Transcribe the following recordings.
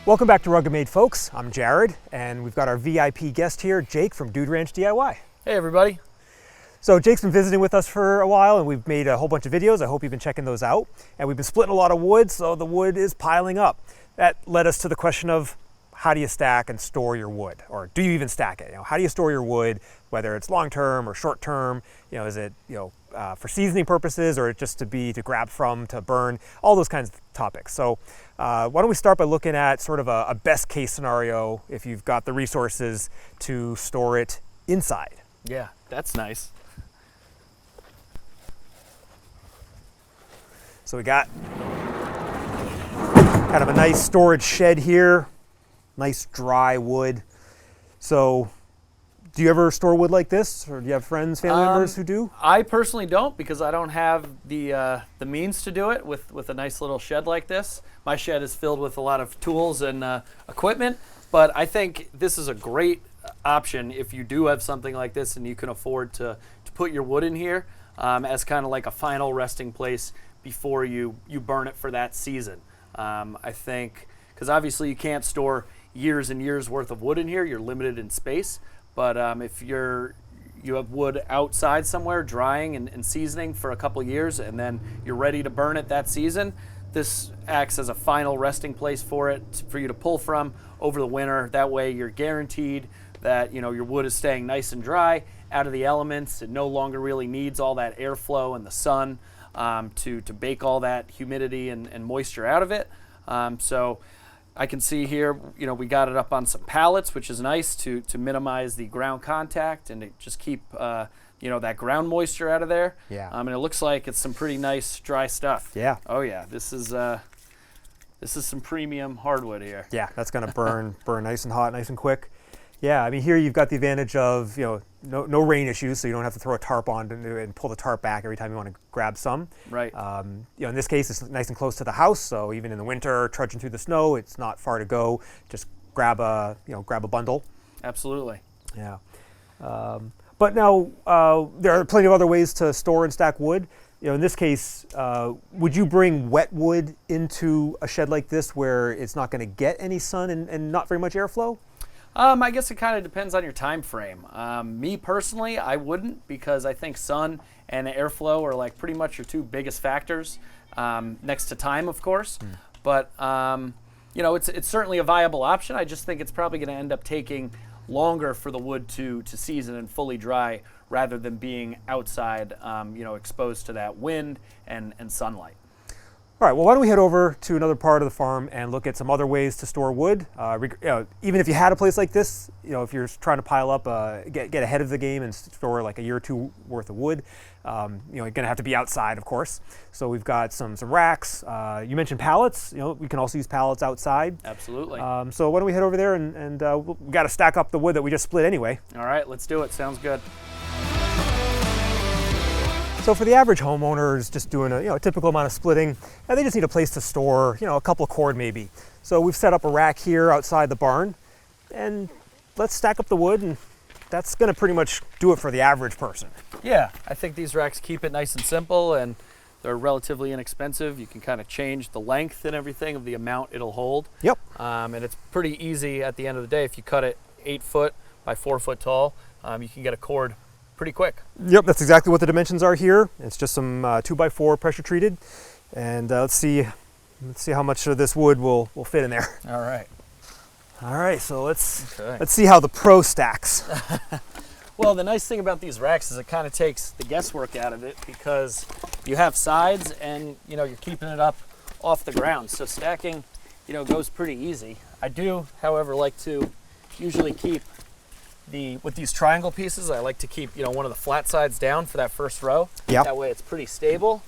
Welcome back to RuggedMade, folks. I'm Jared, and we've got our VIP guest here, Jake from Dude Ranch DIY. Hey everybody. So Jake's been visiting with us for a while, and we've made a whole bunch of videos. I hope you've been checking those out. And we've been splitting a lot of wood, so the wood is piling up. That led us to the question of, how do you stack and store your wood? Or do you even stack it? How do you store your wood, whether it's long-term or short-term? Is it for seasoning purposes, or just to grab from, to burn, all those kinds of topics. So why don't we start by looking at sort of a best case scenario if you've got the resources to store it inside. Yeah, that's nice. So we got kind of a nice storage shed here, nice dry wood. So do you ever store wood like this, or do you have friends, family members who do? I personally don't, because I don't have the means to do it with a nice little shed like this. My shed is filled with a lot of tools and equipment, but I think this is a great option if you do have something like this and you can afford to put your wood in here as kind of like a final resting place before you burn it for that season. I think, because obviously you can't store years and years worth of wood in here, you're limited in space. But if you have wood outside somewhere drying and seasoning for a couple years, and then you're ready to burn it that season, this acts as a final resting place for it, for you to pull from over the winter. That way you're guaranteed that your wood is staying nice and dry, out of the elements. It no longer really needs all that airflow and the sun to bake all that humidity and moisture out of it. So I can see here, we got it up on some pallets, which is nice to minimize the ground contact and to just keep, that ground moisture out of there. Yeah. And it looks like it's some pretty nice dry stuff. Yeah. Oh yeah, this is some premium hardwood here. Yeah, that's gonna burn nice and hot, nice and quick. Yeah, I mean, here you've got the advantage of, no rain issues, so you don't have to throw a tarp on and pull the tarp back every time you want to grab some. Right. In this case, it's nice and close to the house, so even in the winter, trudging through the snow, it's not far to go. Just grab a bundle. Absolutely. Yeah. But now, there are plenty of other ways to store and stack wood. In this case, would you bring wet wood into a shed like this where it's not going to get any sun and not very much airflow? I guess it kind of depends on your time frame. Me personally, I wouldn't, because I think sun and airflow are like pretty much your two biggest factors, next to time, of course. But it's certainly a viable option. I just think it's probably going to end up taking longer for the wood to season and fully dry, rather than being outside, exposed to that wind and sunlight. All right, well, why don't we head over to another part of the farm and look at some other ways to store wood. Even if you had a place like this, if you're trying to pile up, get ahead of the game and store like a year or two worth of wood, you're gonna have to be outside, of course. So we've got some racks. You mentioned pallets. We can also use pallets outside. Absolutely. So why don't we head over there and we got to stack up the wood that we just split anyway. All right, let's do it. Sounds good. So for the average homeowner who's just doing a typical amount of splitting, they just need a place to store, a couple of cord maybe. So we've set up a rack here outside the barn, and let's stack up the wood, and that's gonna pretty much do it for the average person. Yeah, I think these racks keep it nice and simple, and they're relatively inexpensive. You can kind of change the length and everything of the amount it'll hold. Yep. And it's pretty easy at the end of the day. If you cut it 8 foot by 4 foot tall, you can get a cord pretty quick. Yep, that's exactly what the dimensions are here. It's just some 2x4 pressure treated, and let's see how much of this wood will fit in there. All right. All right, so let's see how the pro stacks. Well, the nice thing about these racks is it kind of takes the guesswork out of it, because you have sides and you're keeping it up off the ground. So stacking, goes pretty easy. I do, however, like to usually keep with these triangle pieces, I like to keep one of the flat sides down for that first row. Yep. That way it's pretty stable.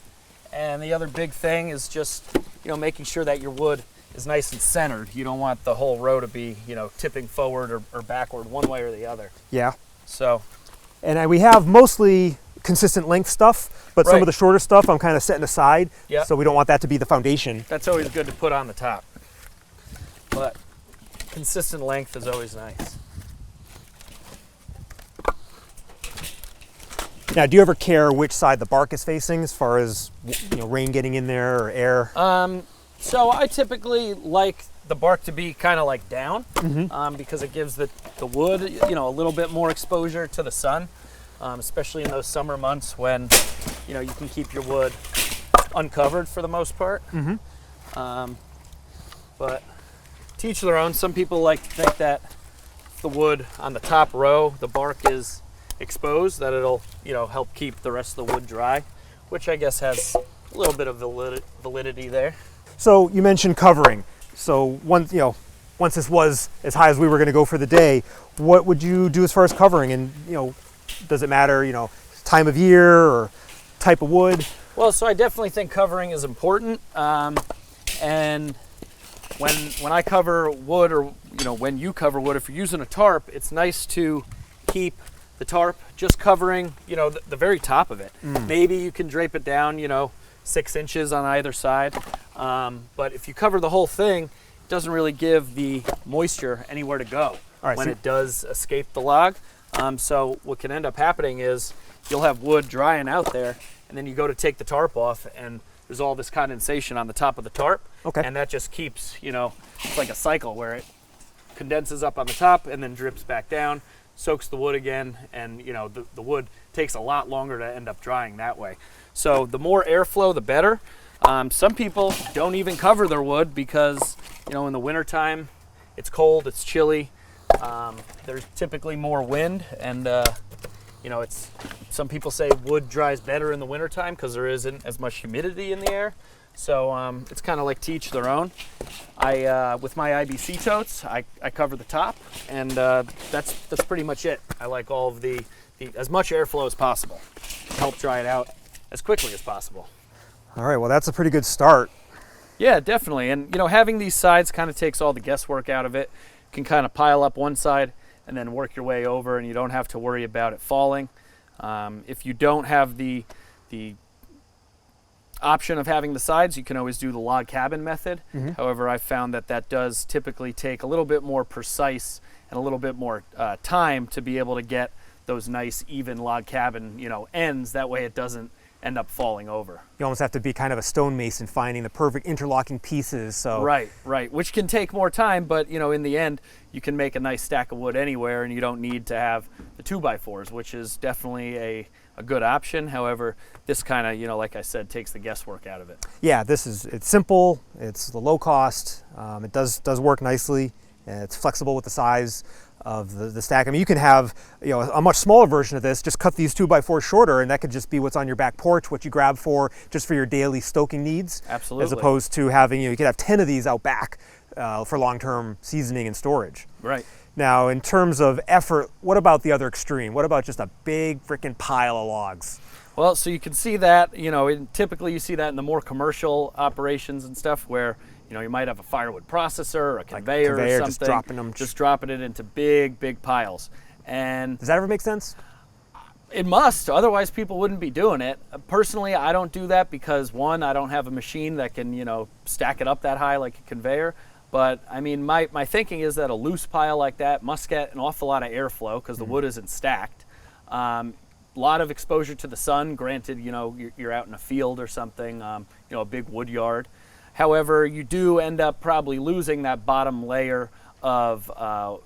And the other big thing is just making sure that your wood is nice and centered. You don't want the whole row to be tipping forward or backward one way or the other. Yeah. So. And we have mostly consistent length stuff, but some Right. of the shorter stuff I'm kind of setting aside. Yep. So we don't want that to be the foundation. That's always good to put on the top. But consistent length is always nice. Now, do you ever care which side the bark is facing as far as rain getting in there or air? So I typically like the bark to be kind of like down, because it gives the wood, you know, a little bit more exposure to the sun, especially in those summer months when, you know, you can keep your wood uncovered for the most part. But to each their own. Some people like to think that the wood on the top row, the bark is exposed, that it'll, you know, help keep the rest of the wood dry, which I guess has a little bit of validity there. So you mentioned covering. So once this was as high as we were going to go for the day, what would you do as far as covering? And, you know, does it matter, you know, time of year or type of wood? Well, so I definitely think covering is important. And when I cover wood, or, you know, when you cover wood, if you're using a tarp, it's nice to keep the tarp just covering, you know, the very top of it. Maybe you can drape it down, you know, 6 inches on either side. But if you cover the whole thing, it doesn't really give the moisture anywhere to go when it does escape the log. So what can end up happening is you'll have wood drying out there, and then you go to take the tarp off, and there's all this condensation on the top of the tarp. And that just keeps, you know, it's like a cycle where it condenses up on the top and then drips back down, soaks the wood again, and, you know, the wood takes a lot longer to end up drying that way. So the more airflow, the better. Some people don't even cover their wood because, you know, in the wintertime, it's cold, it's chilly. There's typically more wind, and, you know, some people say wood dries better in the wintertime because there isn't as much humidity in the air. So it's kind of like to each their own. With my IBC totes, I cover the top, and that's pretty much it. I like all of the as much airflow as possible to help dry it out as quickly as possible. All right, well, that's a pretty good start. Yeah, definitely. And, you know, having these sides kind of takes all the guesswork out of it. You can kind of pile up one side and then work your way over, and you don't have to worry about it falling. If you don't have the option of having the sides, you can always do the log cabin method. However, I've found that does typically take a little bit more precise and a little bit more time to be able to get those nice even log cabin, you know, ends. That way it doesn't end up falling over. You almost have to be kind of a stonemason finding the perfect interlocking pieces. So right, which can take more time, but, you know, in the end, you can make a nice stack of wood anywhere, and you don't need to have the 2x4s, which is definitely a good option. However, this kind of, you know, like I said, takes the guesswork out of it. Yeah, it's simple, it's the low cost, it does work nicely, and it's flexible with the size of the stack. I mean, you can have, you know, a much smaller version of this, just cut these 2x4 shorter, and that could just be what's on your back porch, what you grab for just for your daily stoking needs. Absolutely. As opposed to having, you could have 10 of these out back for long-term seasoning and storage. Right. Now, in terms of effort, what about the other extreme? What about just a big freaking pile of logs? Well, so you can see that, you know, typically you see that in the more commercial operations and stuff where, you know, you might have a firewood processor or a conveyor or something. Just dropping it into big piles. And does that ever make sense? It must, otherwise people wouldn't be doing it. Personally, I don't do that because, one, I don't have a machine that can, you know, stack it up that high like a conveyor. But I mean, my thinking is that a loose pile like that must get an awful lot of airflow because the wood isn't stacked. A lot of exposure to the sun, granted, you know, you're out in a field or something, you know, a big wood yard. However, you do end up probably losing that bottom layer of,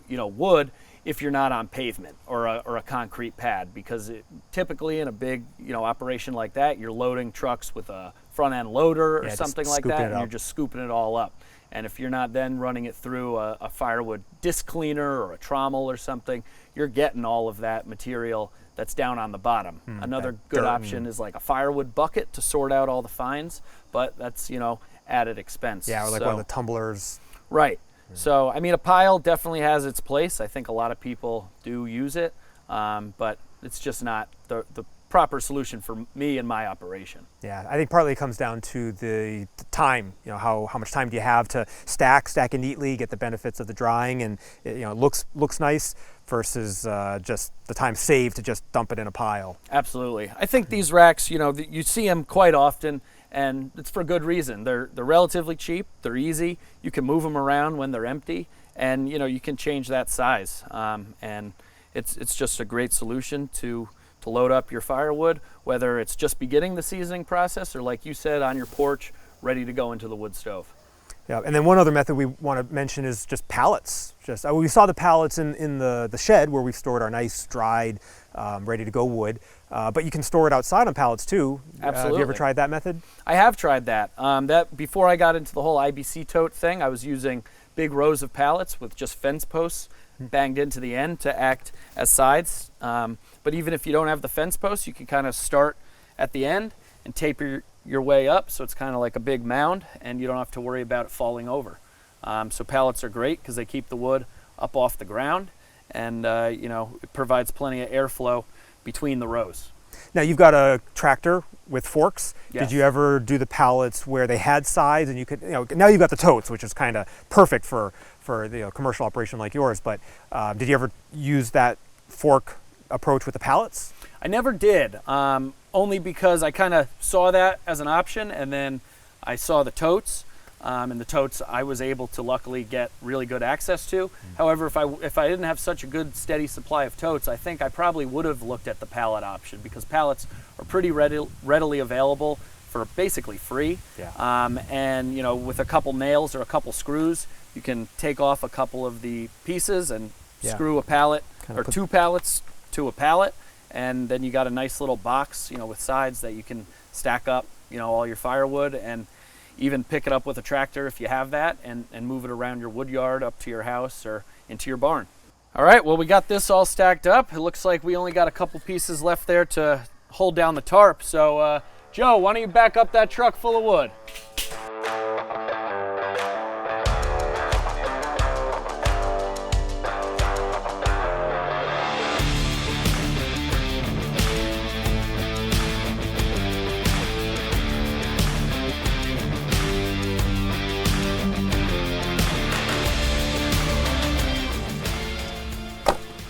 you know, wood if you're not on pavement or a concrete pad, because typically in a big, you know, operation like that, you're loading trucks with a front end loader or something like that, and you're just scooping it all up. And if you're not then running it through a firewood disc cleaner or a trommel or something, you're getting all of that material that's down on the bottom. Another good option is like a firewood bucket to sort out all the fines, but that's, you know, added expense. Yeah, or like one of the tumblers. Right. So, I mean, a pile definitely has its place. I think a lot of people do use it, but it's just not the proper solution for me and my operation. Yeah, I think partly it comes down to the time. You know, how much time do you have to stack it neatly, get the benefits of the drying, and it, you know, looks nice versus just the time saved to just dump it in a pile. Absolutely. I think these racks, you know, you see them quite often, and it's for good reason. They're relatively cheap, they're easy, you can move them around when they're empty, and, you know, you can change that size. And it's just a great solution to load up your firewood, whether it's just beginning the seasoning process or, like you said, on your porch, ready to go into the wood stove. Yeah, and then one other method we want to mention is just pallets. We saw the pallets in the shed where we've stored our nice dried, ready to go wood, but you can store it outside on pallets too. Absolutely. Have you ever tried that method? I have tried that. Before I got into the whole IBC tote thing, I was using big rows of pallets with just fence posts banged into the end to act as sides. But even if you don't have the fence posts, you can kind of start at the end and taper your way up, so it's kind of like a big mound, and you don't have to worry about it falling over. So pallets are great because they keep the wood up off the ground, and it provides plenty of airflow between the rows. Now you've got a tractor with forks. Yes. Did you ever do the pallets where they had sides and you could, now you've got the totes, which is kind of perfect for the commercial operation like yours, but did you ever use that fork approach with the pallets? I never did, only because I kind of saw that as an option, and then I saw the totes, and the totes I was able to luckily get really good access to. However, if I didn't have such a good steady supply of totes, I think I probably would have looked at the pallet option, because pallets are pretty readily available for basically free. Yeah. And with a couple nails or a couple screws, you can take off a couple of the pieces and screw a pallet or two pallets to a pallet, and then you got a nice little box, with sides that you can stack up, all your firewood, and even pick it up with a tractor if you have that, and move it around your wood yard up to your house or into your barn. All right, well, we got this all stacked up. It looks like we only got a couple pieces left there to hold down the tarp. So, Joe, why don't you back up that truck full of wood?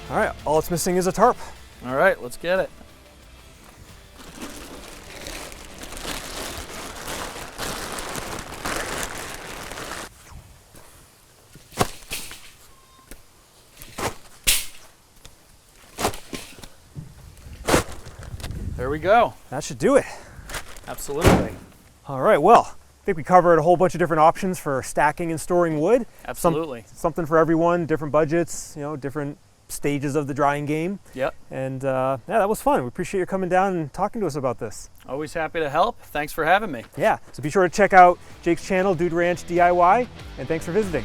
All right, all it's missing is a tarp. All right, let's get it. There we go. That should do it. Absolutely. All right, well, I think we covered a whole bunch of different options for stacking and storing wood. Absolutely. Something for everyone, different budgets, different stages of the drying game. Yep. And yeah, that was fun. We appreciate you coming down and talking to us about this. Always happy to help. Thanks for having me. Yeah, so be sure to check out Jake's channel, Dude Ranch DIY, and thanks for visiting.